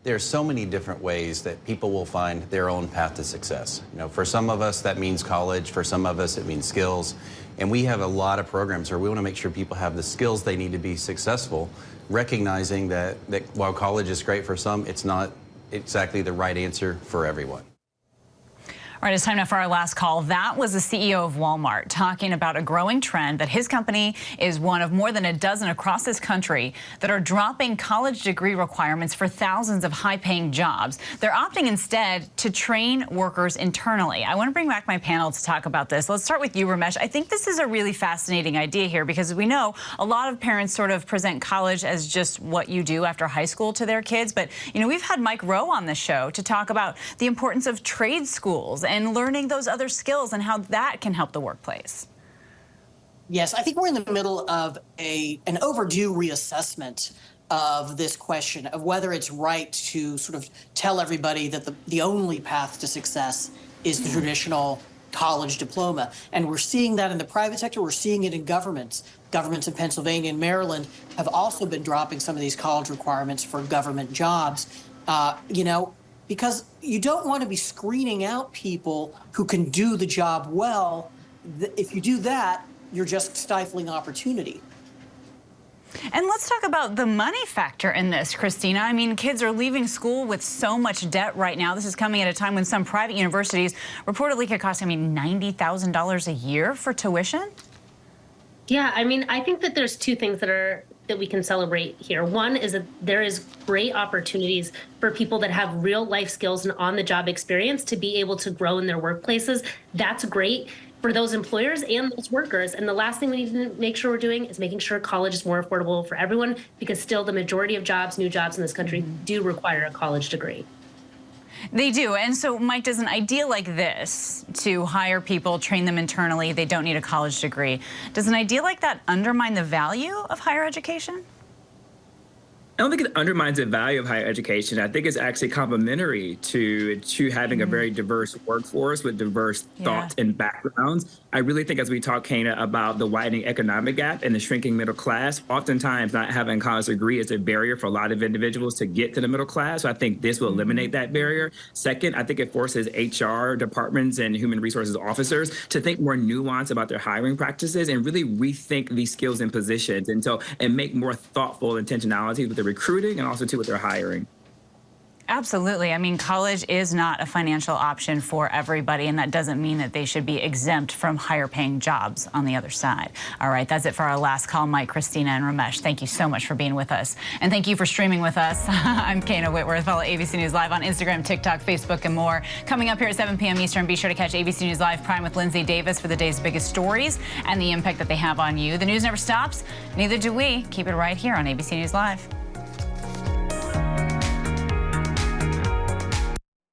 There are so many different ways that people will find their own path to success. You know, for some of us that means college, for some of us it means skills. And we have a lot of programs where we want to make sure people have the skills they need to be successful, recognizing that while college is great for some, it's not exactly the right answer for everyone. All right, it's time now for our last call. That was the CEO of Walmart talking about a growing trend that his company is one of more than a dozen across this country that are dropping college degree requirements for thousands of high-paying jobs. They're opting instead to train workers internally. I want to bring back my panel to talk about this. Let's start with you, Ramesh. I think this is a really fascinating idea here because we know a lot of parents sort of present college as just what you do after high school to their kids. But, you know, we've had Mike Rowe on the show to talk about the importance of trade schools and learning those other skills and how that can help the workplace. Yes, I think we're in the middle of an overdue reassessment of this question of whether it's right to sort of tell everybody that the only path to success is the traditional college diploma. And we're seeing that in the private sector. We're seeing it in governments. Governments in Pennsylvania and Maryland have also been dropping some of these college requirements for government jobs. Because you don't want to be screening out people who can do the job well. If you do that, you're just stifling opportunity. And let's talk about the money factor in this, Christina. I mean, kids are leaving school with so much debt right now. This is coming at a time when some private universities reportedly could cost, $90,000 a year for tuition. Yeah, I think that there's two things that we can celebrate here. One is that there is great opportunities for people that have real life skills and on-the-job experience to be able to grow in their workplaces. That's great for those employers and those workers. And the last thing we need to make sure we're doing is making sure college is more affordable for everyone, because still the majority of jobs, new jobs in this country, do require a college degree. They do. And so, Mike, does an idea like this, to hire people, train them internally, they don't need a college degree, does an idea like that undermine the value of higher education? I don't think it undermines the value of higher education. I think it's actually complementary to having a very diverse workforce with diverse thoughts and backgrounds. I really think, as we talk, Kana, about the widening economic gap and the shrinking middle class, oftentimes not having a college degree is a barrier for a lot of individuals to get to the middle class. So I think this will eliminate that barrier. Second, I think it forces HR departments and human resources officers to think more nuanced about their hiring practices and really rethink these skills and positions, and make more thoughtful intentionality with the recruiting and also with their hiring. Absolutely. College is not a financial option for everybody, and that doesn't mean that they should be exempt from higher paying jobs on the other side. All right, that's it for our last call. Mike, Christina, and Ramesh, thank you so much for being with us. And thank you for streaming with us. I'm Kana Whitworth. Follow ABC News Live on Instagram, TikTok, Facebook, and more. Coming up here at 7 p.m. Eastern, be sure to catch ABC News Live Prime with Linsey Davis for the day's biggest stories and the impact that they have on you. The news never stops. Neither do we. Keep it right here on ABC News Live.